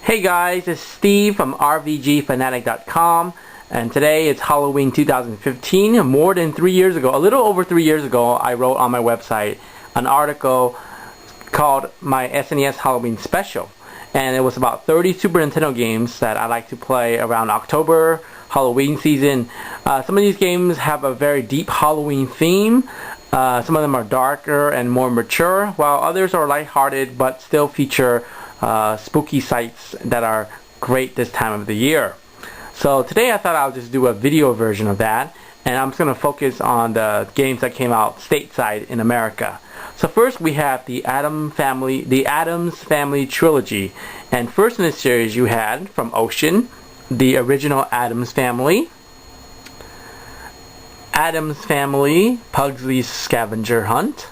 Hey guys, it's Steve from RVGFanatic.com, and today it's Halloween 2015. More than 3 years ago, a little over 3 years ago, I wrote on my website an article called my SNES Halloween Special, and it was about 30 Super Nintendo games that I like to play around October, Halloween season. Some of these games have a very deep Halloween theme. Some of them are darker and more mature, while others are lighthearted but still feature spooky sights that are great this time of the year. So today I thought I'll just do a video version of that, and I'm just going to focus on the games that came out stateside in America. So first we have the Addams Family Trilogy, and first in this series you had from Ocean the original Addams Family, Addams Family, Pugsley's Scavenger Hunt,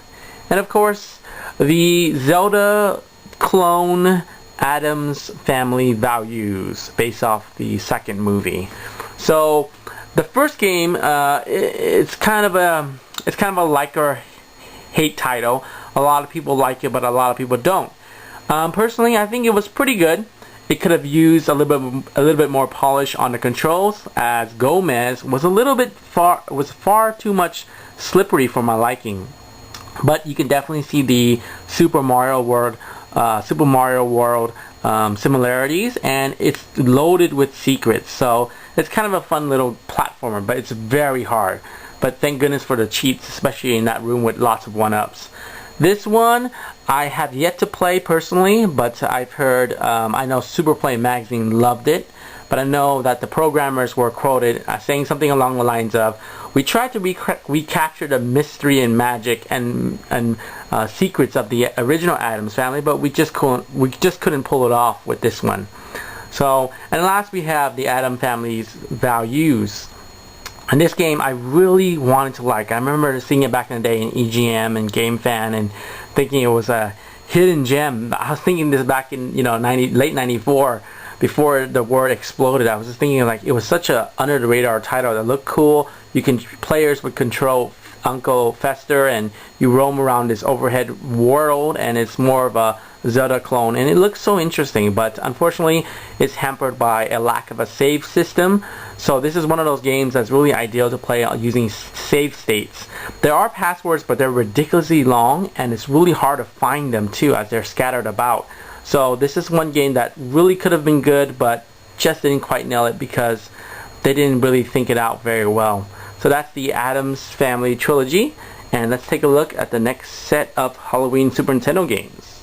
and of course the Zelda clone Addams Family Values, based off the second movie. So the first game, it's kind of a like or hate title. A lot of people like it, but a lot of people don't. Personally, I think it was pretty good. It could have used a little bit more polish on the controls, as Gomez was far too much slippery for my liking. But you can definitely see the Super Mario World similarities, and it's loaded with secrets. So it's kind of a fun little platformer, but it's very hard. But thank goodness for the cheats, especially in that room with lots of one-ups. This one I have yet to play personally, but I've heard, I know Super Play Magazine loved it, but I know that the programmers were quoted saying something along the lines of, "We tried to recapture the mystery and magic and secrets of the original Addams Family, but we just couldn't pull it off with this one." So, and last we have the Addams Family's Values. And this game I really wanted to like. I remember seeing it back in the day in EGM and Game Fan and thinking it was a hidden gem. I was thinking this back in late '94, before the word exploded. I was just thinking like it was such a under the radar title that looked cool. Players would control Uncle Fester, and you roam around this overhead world, and it's more of a Zelda clone, and it looks so interesting, but unfortunately it's hampered by a lack of a save system. So this is one of those games that's really ideal to play using save states. There are passwords, but they're ridiculously long, and it's really hard to find them too, as they're scattered about. So this is one game that really could have been good, but just didn't quite nail it because they didn't really think it out very well. So that's the Addams Family Trilogy, and let's take a look at the next set of Halloween Super Nintendo games.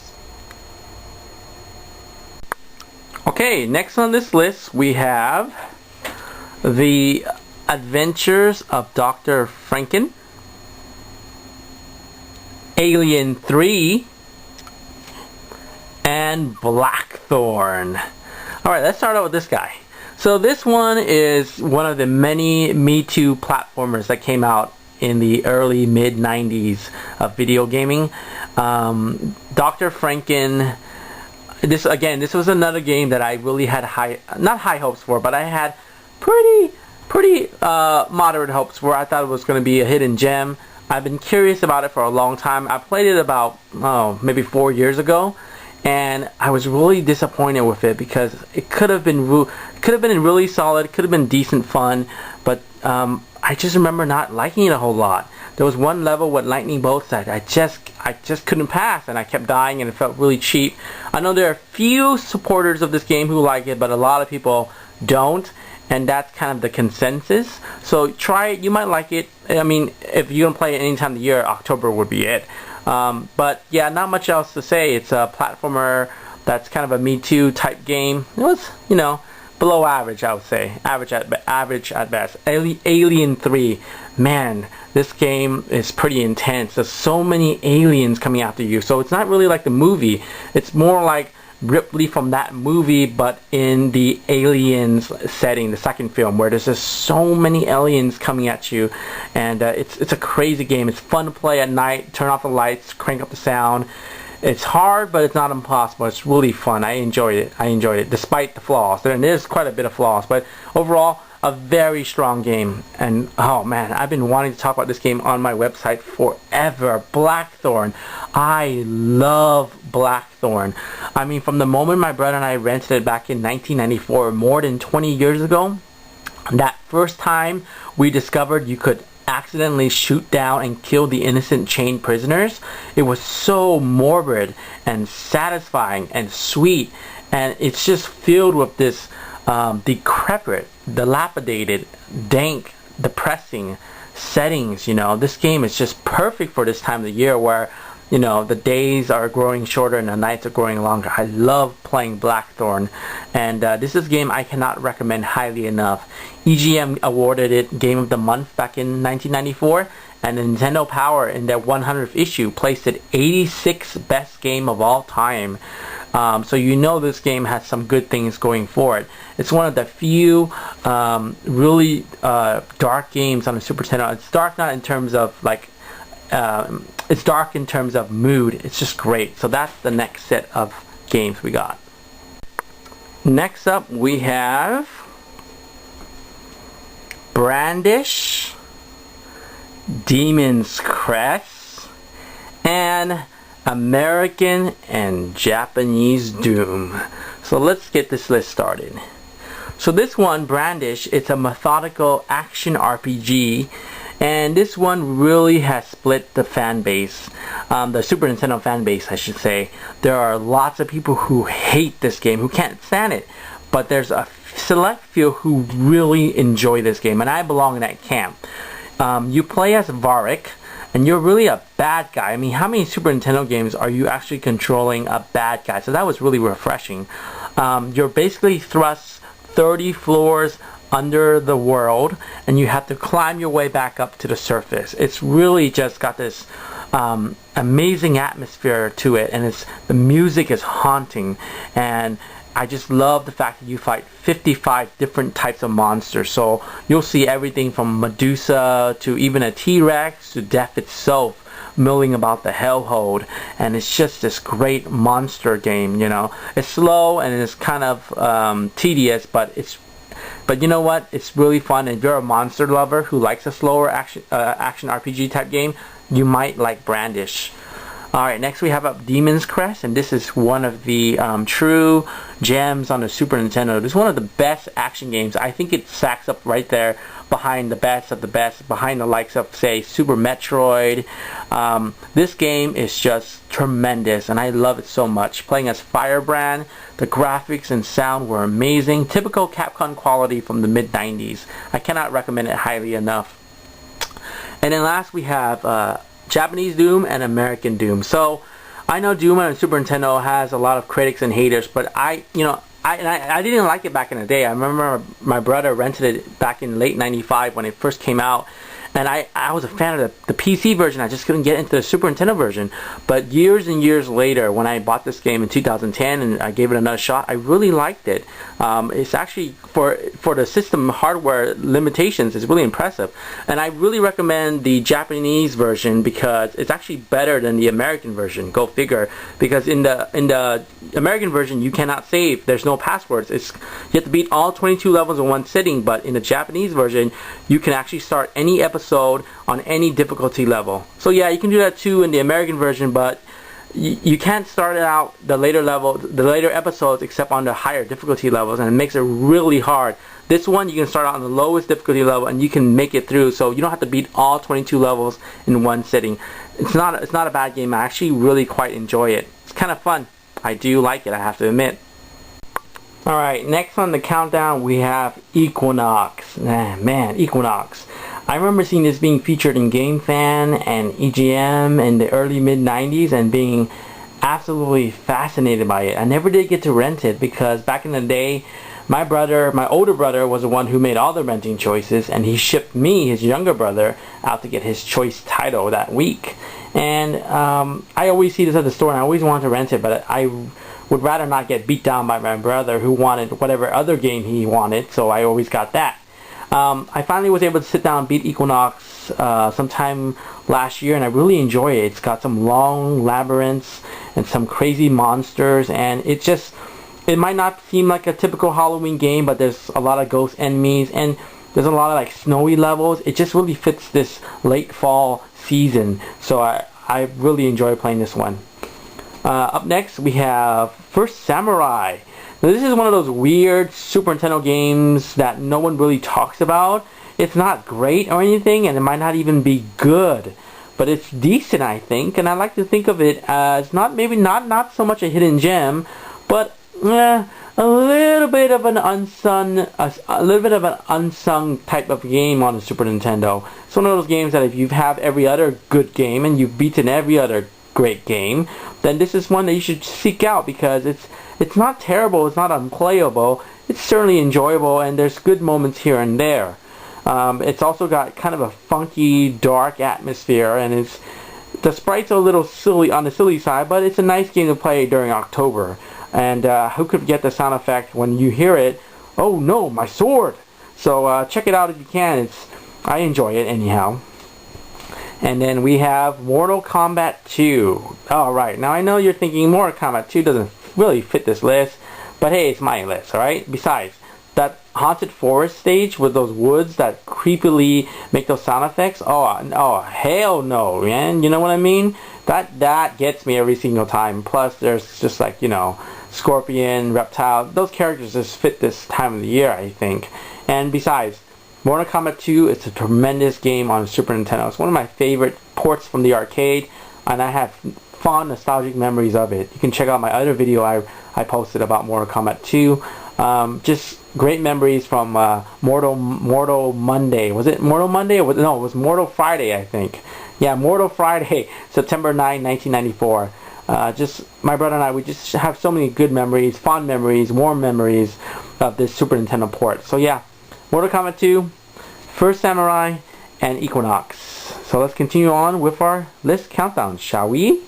Okay, next on this list we have the Adventures of Dr Franken, Alien 3, and Blackthorn. Alright, let's start out with this guy. So this one is one of the many Me Too platformers that came out in the early mid-90s of video gaming. Dr. Franken, this was another game that I really had not high hopes for, but I had pretty moderate hopes for. I thought it was going to be a hidden gem. I've been curious about it for a long time. I played it about maybe 4 years ago, and I was really disappointed with it because it could have been really solid, could have been decent fun, but I just remember not liking it a whole lot. There was one level with lightning bolts that I just couldn't pass, and I kept dying, and it felt really cheap. I know there are few supporters of this game who like it, but a lot of people don't, and that's kind of the consensus. So try it, you might like it. I mean, if you're gonna play it any time of the year, October would be it. But yeah, not much else to say. It's a platformer that's kind of a Me Too type game. It was, below average, I would say. Average at best. Alien 3. Man, this game is pretty intense. There's so many aliens coming after you. So it's not really like the movie. It's more like Ripley from that movie, but in the Aliens setting, the second film, where there's just so many aliens coming at you, and it's a crazy game. It's fun to play at night. Turn off the lights, crank up the sound. It's hard, but it's not impossible. It's really fun. I enjoyed it, despite the flaws. There's quite a bit of flaws, but overall, a very strong game. And oh man, I've been wanting to talk about this game on my website forever. Blackthorn. I love Blackthorn. I mean, from the moment my brother and I rented it back in 1994, more than 20 years ago, that first time we discovered you could accidentally shoot down and kill the innocent chained prisoners, it was so morbid and satisfying and sweet, and it's just filled with this decrepit, dilapidated, dank, depressing settings. You know, this game is just perfect for this time of the year where, you know, the days are growing shorter and the nights are growing longer. I love playing Blackthorn, and this is a game I cannot recommend highly enough. EGM awarded it Game of the Month back in 1994, and Nintendo Power in their 100th issue placed it 86th best game of all time. So you know this game has some good things going for it. It's one of the few really dark games on the Super Nintendo. It's dark not in terms of like it's dark in terms of mood. It's just great. So that's the next set of games we got. Next up we have Brandish, Demon's Crest, and American and Japanese Doom. So let's get this list started. So this one, Brandish, it's a methodical action RPG, and this one really has split the fan base, the Super Nintendo fan base, I should say. There are lots of people who hate this game, who can't stand it, but there's a select few who really enjoy this game, and I belong in that camp. You play as Varric, and you're really a bad guy. I mean, how many Super Nintendo games are you actually controlling a bad guy? So that was really refreshing. You're basically thrust 30 floors under the world, and you have to climb your way back up to the surface. It's really just got this amazing atmosphere to it, and the music is haunting, and I just love the fact that you fight 55 different types of monsters. So you'll see everything from Medusa to even a T-Rex to death itself milling about the hellhole, and it's just this great monster game. You know, it's slow and it's kind of tedious, but you know what? It's really fun. And if you're a monster lover who likes a slower action RPG type game, you might like Brandish. Alright, next we have up Demon's Crest, and this is one of the true gems on the Super Nintendo. This is one of the best action games. I think it stacks up right there behind the best of the best, behind the likes of, say, Super Metroid. This game is just tremendous, and I love it so much. Playing as Firebrand, the graphics and sound were amazing. Typical Capcom quality from the mid-90s. I cannot recommend it highly enough. And then last we have Japanese Doom and American Doom. So I know Doom on Super Nintendo has a lot of critics and haters, but I didn't like it back in the day. I remember my brother rented it back in late '95 when it first came out, and I was a fan of the PC version. I just couldn't get into the Super Nintendo version. But years and years later, when I bought this game in 2010 and I gave it another shot, I really liked it. It's actually, for the system hardware limitations, it's really impressive. And I really recommend the Japanese version because it's actually better than the American version. Go figure. Because in the American version, you cannot save. There's no passwords. You have to beat all 22 levels in one sitting. But in the Japanese version, you can actually start any episode on any difficulty level. So yeah, you can do that too in the American version, but you can't start out the later episodes except on the higher difficulty levels, and it makes it really hard. This one you can start out on the lowest difficulty level and you can make it through, so you don't have to beat all 22 levels in one sitting. It's not a bad game. I actually really quite enjoy it. It's kind of fun. I do like it, I have to admit. Alright, next on the countdown we have Equinox. Man, Equinox. I remember seeing this being featured in GameFan and EGM in the early mid-90s and being absolutely fascinated by it. I never did get to rent it because back in the day, my older brother, was the one who made all the renting choices, and he shipped me, his younger brother, out to get his choice title that week. And I always see this at the store and I always wanted to rent it, but I would rather not get beat down by my brother who wanted whatever other game he wanted, so I always got that. I finally was able to sit down and beat Equinox sometime last year, and I really enjoy it. It's got some long labyrinths and some crazy monsters, and it might not seem like a typical Halloween game, but there's a lot of ghost enemies, and There's a lot of like snowy levels. It just really fits this late fall season. So I really enjoy playing this one. Up next we have First Samurai. Now this is one of those weird Super Nintendo games that no one really talks about. It's not great or anything, and it might not even be good, but it's decent, I think. And I like to think of it as not so much a hidden gem, but a little bit of an unsung type of game on the Super Nintendo. It's one of those games that if you have every other good game and you've beaten every other great game, then this is one that you should seek out, because it's not terrible, it's not unplayable, it's certainly enjoyable, and there's good moments here and there. It's also got kind of a funky, dark atmosphere, and the sprites are a little silly on the silly side, but it's a nice game to play during October. And who could forget the sound effect when you hear it? Oh no, my sword! So check it out if you can. I enjoy it anyhow. And then we have Mortal Kombat 2. Alright, now I know you're thinking Mortal Kombat 2 doesn't really fit this list, but hey, it's my list, alright? Besides, that haunted forest stage with those woods that creepily make those sound effects, oh hell no, man, you know what I mean? That gets me every single time. Plus there's just like, you know, Scorpion, Reptile, those characters just fit this time of the year, I think. And besides, Mortal Kombat 2 is a tremendous game on Super Nintendo. It's one of my favorite ports from the arcade, and I have fond nostalgic memories of it. You can check out my other video I posted about Mortal Kombat 2. Just great memories from Mortal Monday. Was it Mortal Monday? No, it was Mortal Friday, I think. Yeah, Mortal Friday, September 9, 1994. Just my brother and I, we just have so many good memories, fond memories, warm memories of this Super Nintendo port. So yeah, Mortal Kombat 2, First Samurai, and Equinox. So let's continue on with our list countdown, shall we?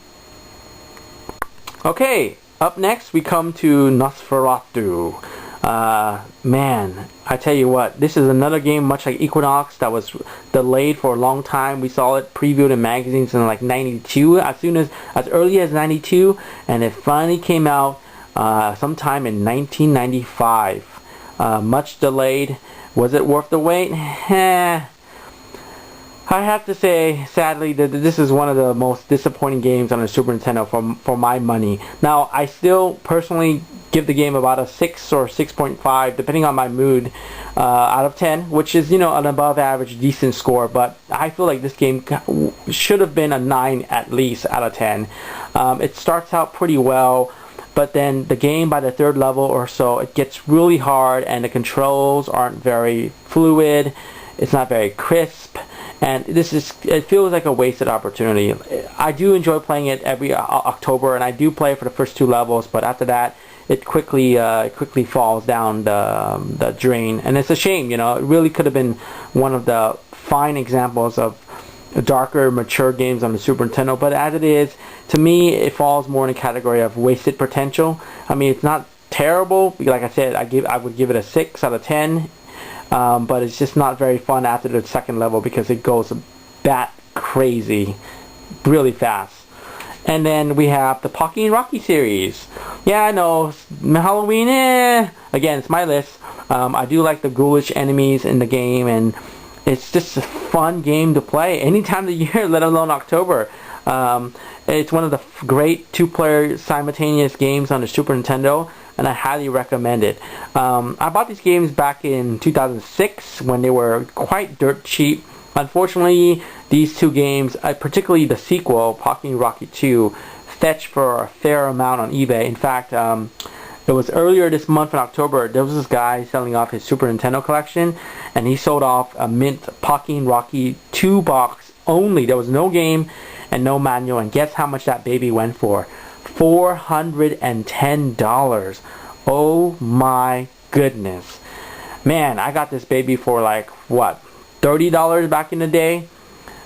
Okay, up next we come to Nosferatu. Man, I tell you what, this is another game much like Equinox that was delayed for a long time. We saw it previewed in magazines in like 92, as early as 92, and it finally came out sometime in 1995. Much delayed. Was it worth the wait? I have to say, sadly, that this is one of the most disappointing games on the Super Nintendo for my money. Now, I still personally give the game about a 6 or 6.5, depending on my mood, out of 10, which is, you know, an above average decent score, but I feel like this game should have been a 9 at least out of 10. It starts out pretty well, but then the game by the third level or so, it gets really hard, and the controls aren't very fluid, it's not very crisp, and it feels like a wasted opportunity. I do enjoy playing it every October, and I do play it for the first 2 levels, but after that, it quickly falls down the drain, and it's a shame. You know, it really could have been one of the fine examples of darker, mature games on the Super Nintendo. But as it is, to me, it falls more in the category of wasted potential. I mean, it's not terrible. Like I said, I would give it a 6 out of 10, but it's just not very fun after the second level because it goes bat crazy really fast. And then we have the Pocky and Rocky series. Yeah, I know, Halloween, again, it's my list. I do like the ghoulish enemies in the game, and it's just a fun game to play any time of the year, let alone October. It's one of the great 2-player simultaneous games on the Super Nintendo, and I highly recommend it. I bought these games back in 2006 when they were quite dirt cheap. Unfortunately, these 2 games, particularly the sequel, Pocky and Rocky 2, fetched for a fair amount on eBay. In fact, it was earlier this month in October, there was this guy selling off his Super Nintendo collection, and he sold off a mint Pocky and Rocky 2 box only. There was no game and no manual, and guess how much that baby went for? $410. Oh my goodness. Man, I got this baby for like, what, $30 back in the day?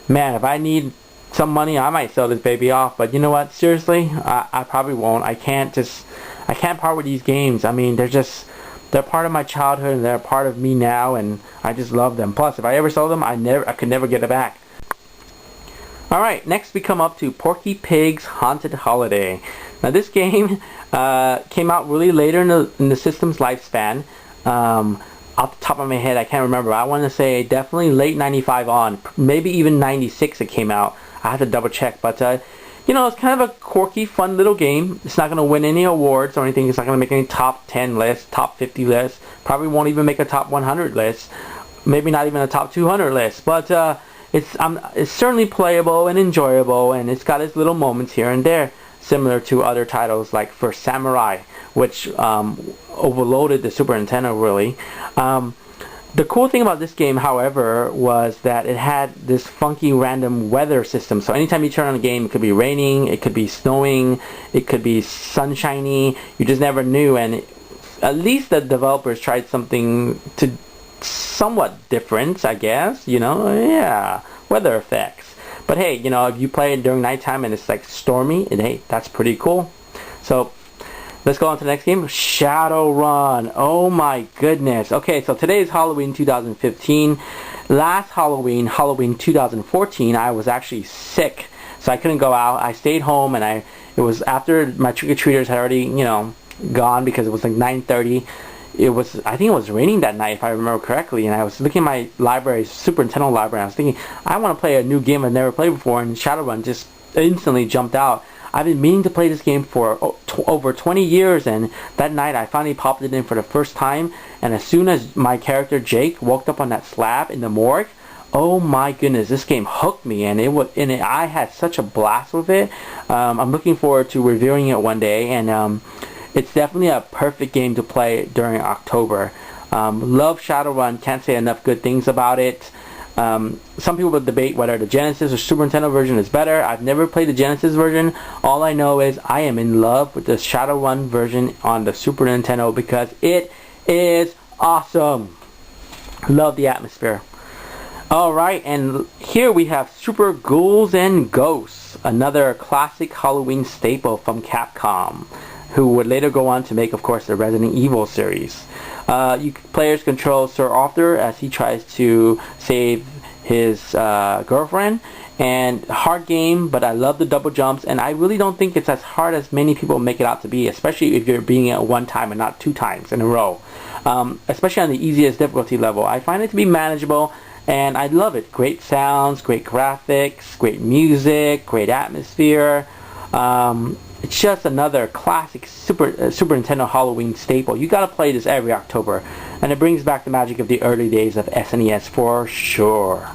Man, if I need some money, I might sell this baby off. But you know what? Seriously, I probably won't. I can't part with these games. I mean, they're part of my childhood, and they're part of me now, and I just love them. Plus, if I ever sold them, I could never get it back. Alright, next we come up to Porky Pig's Haunted Holiday. Now this game came out really later in the system's lifespan. off the top of my head, I can't remember. I want to say definitely late 95 on, maybe even 96 it came out. I have to double check, but you know, it's kind of a quirky, fun little game. It's not going to win any awards or anything. It's not going to make any top 10 lists, top 50 lists. Probably won't even make a top 100 list. Maybe not even a top 200 list. But it's certainly playable and enjoyable, and it's got its little moments here and there, similar to other titles like for Samurai, which overloaded the Super Nintendo really. The cool thing about this game, however, was that it had this funky random weather system. So anytime you turn on the game, it could be raining, it could be snowing, it could be sunshiny. You just never knew, and at least the developers tried something to somewhat different, I guess. You know, yeah, weather effects. But hey, you know, if you play it during nighttime and it's like stormy, hey, that's pretty cool. So let's go on to the next game, Shadowrun. Oh my goodness. Okay, so today is Halloween 2015. Last Halloween, Halloween 2014, I was actually sick, so I couldn't go out. I stayed home, and it was after my trick-or-treaters had already, you know, gone, because it was like 9:30. I think it was raining that night, if I remember correctly, and I was looking at my library, Super Nintendo library, and I was thinking, I want to play a new game I've never played before, and Shadowrun just instantly jumped out. I've been meaning to play this game for over 20 years, and that night I finally popped it in for the first time, and as soon as my character Jake woke up on that slab in the morgue, oh my goodness, this game hooked me, and I had such a blast with it. I'm looking forward to reviewing it one day, and it's definitely a perfect game to play during October. Love Shadowrun, can't say enough good things about it. Some people will debate whether the Genesis or Super Nintendo version is better. I've never played the Genesis version. All I know is I am in love with the Shadowrun version on the Super Nintendo because it is awesome. Love the atmosphere. Alright, and here we have Super Ghouls and Ghosts, another classic Halloween staple from Capcom, who would later go on to make, of course, the Resident Evil series. Players control Sir Arthur as he tries to save his girlfriend. And hard game, but I love the double jumps, and I really don't think it's as hard as many people make it out to be, especially if you're beating it one time and not two times in a row. Especially on the easiest difficulty level. I find it to be manageable, and I love it. Great sounds, great graphics, great music, great atmosphere. It's just another classic Super Nintendo Halloween staple. You gotta play this every October, and it brings back the magic of the early days of SNES for sure.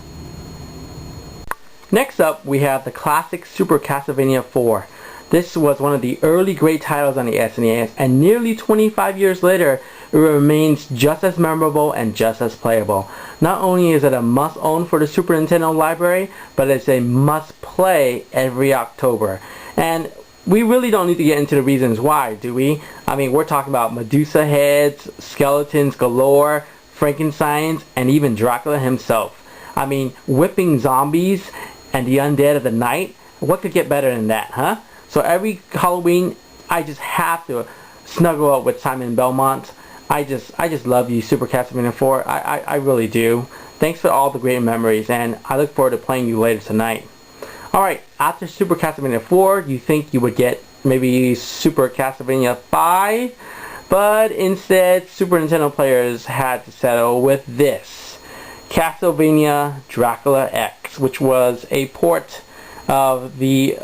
Next up, we have the classic Super Castlevania 4. This was one of the early great titles on the SNES, and nearly 25 years later, it remains just as memorable and just as playable. Not only is it a must-own for the Super Nintendo library, but it's a must-play every October. And we really don't need to get into the reasons why, do we? I mean, we're talking about Medusa heads, skeletons galore, Frankensteins, and even Dracula himself. I mean, whipping zombies and the undead of the night. What could get better than that, huh? So every Halloween, I just have to snuggle up with Simon Belmont. I just love you, Super Castlevania 4. I really do. Thanks for all the great memories, and I look forward to playing you later tonight. Alright, after Super Castlevania 4, you think you would get maybe Super Castlevania 5, but instead, Super Nintendo players had to settle with this. Castlevania Dracula X, which was a port of the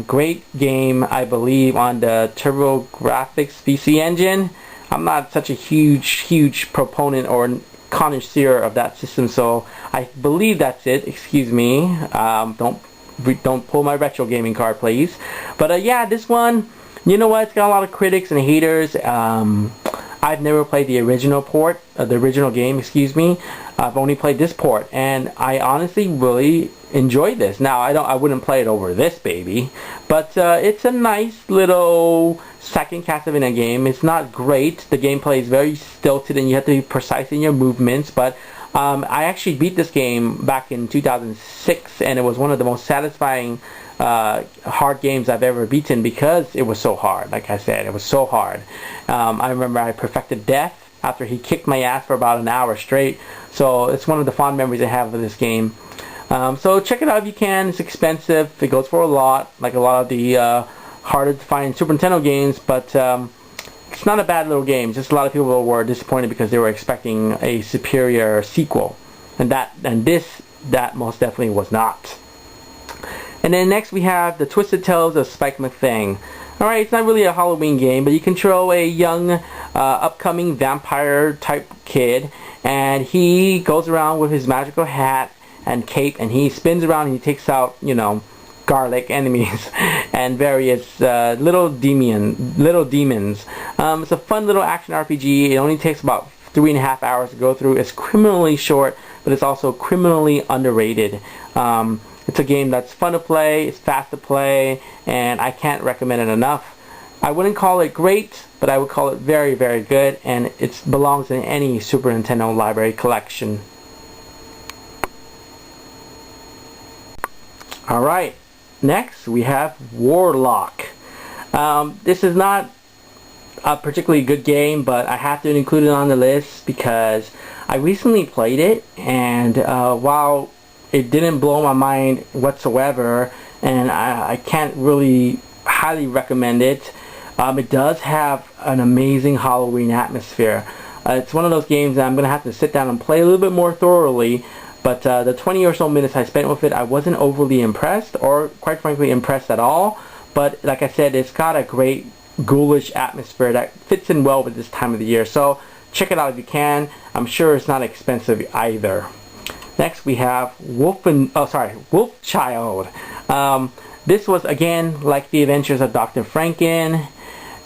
great game, I believe, on the TurboGrafx PC engine. I'm not such a huge proponent or connoisseur of that system, so I believe that's it. Excuse me. Don't pull my retro gaming card, please. But yeah, this one, you know what? It's got a lot of critics and haters. I've never played the original port, the original game, excuse me. I've only played this port, and I honestly really enjoyed this. Now, I wouldn't play it over this baby, but it's a nice little second Castlevania game. It's not great. The gameplay is very stilted, and you have to be precise in your movements, but I actually beat this game back in 2006, and it was one of the most satisfying hard games I've ever beaten because it was so hard. Like I said, it was so hard. I remember I perfected Death after he kicked my ass for about an hour straight, so it's one of the fond memories I have of this game. So check it out if you can. It's expensive. It goes for a lot, like a lot of the harder to find Super Nintendo games, but it's not a bad little game. Just a lot of people were disappointed because they were expecting a superior sequel, and that most definitely was not. And then next we have The Twisted Tales of Spike McFang. Alright, it's not really a Halloween game, but you control a young, upcoming vampire type kid, and he goes around with his magical hat and cape, and he spins around and he takes out, you know, garlic enemies and various little demons. It's a fun little action RPG. It only takes about 3.5 hours to go through. It's criminally short, but it's also criminally underrated. It's a game that's fun to play, it's fast to play, and I can't recommend it enough. I wouldn't call it great, but I would call it very, very good, and it belongs in any Super Nintendo library collection. Alright, next we have Warlock. This is not a particularly good game, but I have to include it on the list because I recently played it, and while it didn't blow my mind whatsoever, and I can't really highly recommend it, it does have an amazing Halloween atmosphere. It's one of those games that I'm going to have to sit down and play a little bit more thoroughly, but the 20 or so minutes I spent with it, I wasn't overly impressed, or quite frankly impressed at all. But like I said, it's got a great ghoulish atmosphere that fits in well with this time of the year. So check it out if you can. I'm sure it's not expensive either. Next we have Wolf Child. This was again like the Adventures of Dr Franken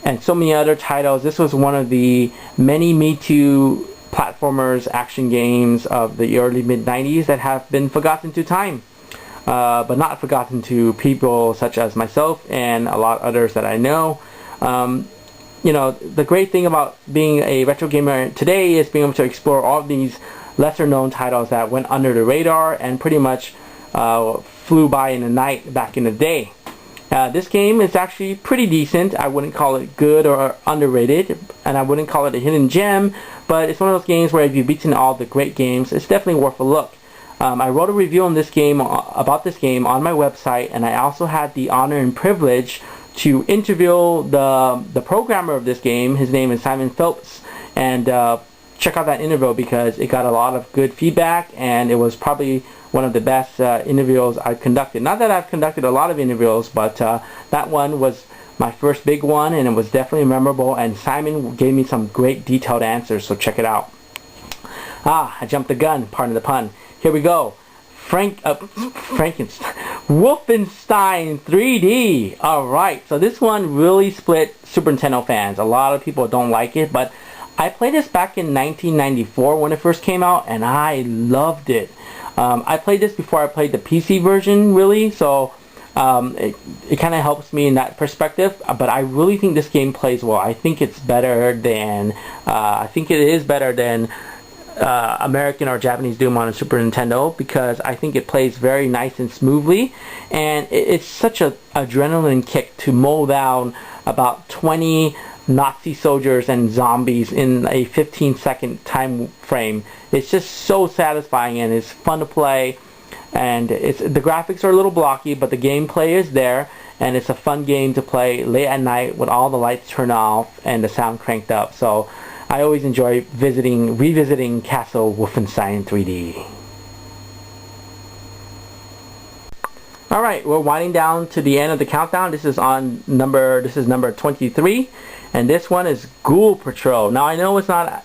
and so many other titles. This was one of the many Me Too platformers, action games of the early mid-90s that have been forgotten to time, but not forgotten to people such as myself and a lot of others that I know. You know, the great thing about being a retro gamer today is being able to explore all of these lesser known titles that went under the radar and pretty much flew by in the night back in the day. This game is actually pretty decent. I wouldn't call it good or underrated, and I wouldn't call it a hidden gem, but it's one of those games where if you've beaten all the great games, it's definitely worth a look. I wrote a review on this game, about this game, on my website, and I also had the honor and privilege to interview the programmer of this game. His name is Simon Phelps, and check out that interview because it got a lot of good feedback, and it was probably one of the best interviews I've conducted. Not that I've conducted a lot of interviews, but that one was my first big one, and it was definitely memorable, and Simon gave me some great detailed answers, so check it out. I jumped the gun, pardon the pun. Here we go. Frankenstein. Wolfenstein 3D. Alright, so this one really split Super Nintendo fans. A lot of people don't like it, but I played this back in 1994 when it first came out, and I loved it. I played this before I played the PC version, really, so it kind of helps me in that perspective, but I really think this game plays well. I think it's better than, American or Japanese Doom on a Super Nintendo, because I think it plays very nice and smoothly, and it's such an adrenaline kick to mow down about 20 Nazi soldiers and zombies in a 15-second time frame. It's just so satisfying, and it's fun to play, and the graphics are a little blocky, but the gameplay is there, and it's a fun game to play late at night with all the lights turned off and the sound cranked up. So I always enjoy revisiting Castle Wolfenstein 3D. Alright, we're winding down to the end of the countdown. This is number 23, and this one is Ghoul Patrol. Now I know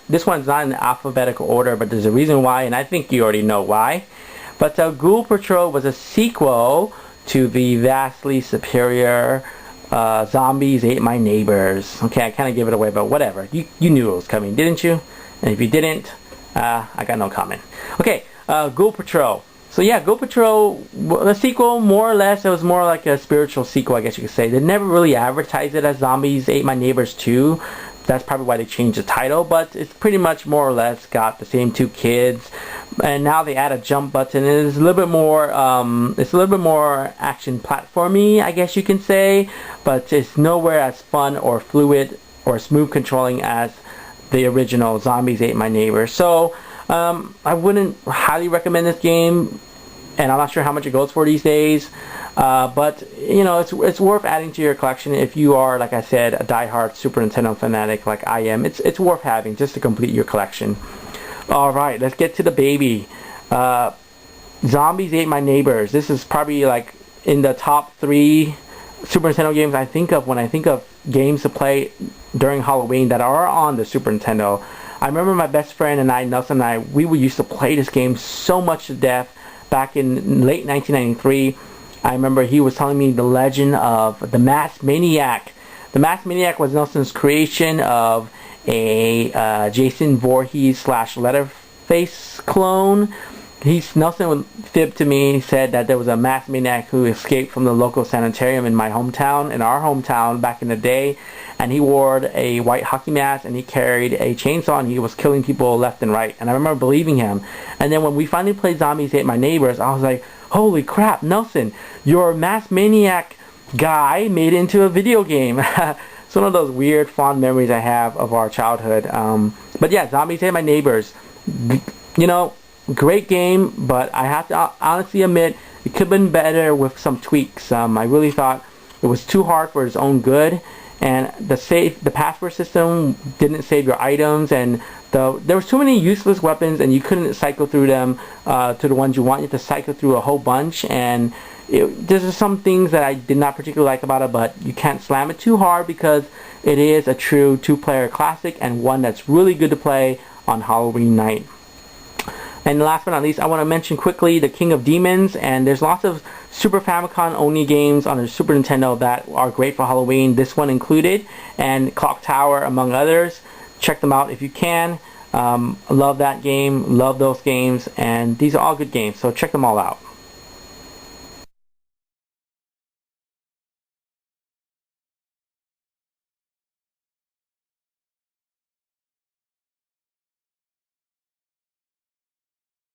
this one's not in alphabetical order, but there's a reason why, and I think you already know why. But Ghoul Patrol was a sequel to the vastly superior Zombies Ate My Neighbors. Okay, I kind of give it away, but whatever. You knew it was coming, didn't you? And if you didn't, I got no comment. Okay, Ghoul Patrol. So yeah, Ghoul Patrol, the sequel, more or less, it was more like a spiritual sequel, I guess you could say. They never really advertised it as Zombies Ate My Neighbors 2. That's probably why they changed the title, but it's pretty much more or less got the same two kids, and now they add a jump button. It's a little bit more, action platformy, I guess you can say, but it's nowhere as fun or fluid or smooth controlling as the original Zombies Ate My Neighbors. So I wouldn't highly recommend this game. and I'm not sure how much it goes for these days. But you know, it's worth adding to your collection if you are, like I said, a diehard Super Nintendo fanatic like I am. It's worth having just to complete your collection. All right, let's get to the baby. Zombies Ate My Neighbors. This is probably like in the top 3 Super Nintendo games I think of when I think of games to play during Halloween that are on the Super Nintendo. I remember my best friend and I, Nelson and I, we used to play this game so much to death back in late 1993. I remember he was telling me the legend of the Masked Maniac. The Masked Maniac was Nelson's creation of a Jason Voorhees / Leatherface clone. Nelson fibbed to me. He said that there was a masked maniac who escaped from the local sanitarium in my hometown, in our hometown back in the day, and he wore a white hockey mask and he carried a chainsaw and he was killing people left and right. And I remember believing him. And then when we finally played Zombies Ate My Neighbors, I was like, holy crap, Nelson, your masked maniac guy made it into a video game. It's one of those weird fond memories I have of our childhood. But yeah, Zombies Ate My Neighbors, you know, great game, but I have to honestly admit it could have been better with some tweaks. I really thought it was too hard for its own good, and the password system didn't save your items, and there was too many useless weapons, and you couldn't cycle through them to the ones you want. You had to cycle through a whole bunch, and there's some things that I did not particularly like about it, but you can't slam it too hard because it is a true 2-player classic and one that's really good to play on Halloween night. And last but not least, I want to mention quickly the King of Demons, and there's lots of Super Famicom only games on the Super Nintendo that are great for Halloween, this one included, and Clock Tower among others. Check them out if you can. Love that game, love those games, and these are all good games, so check them all out.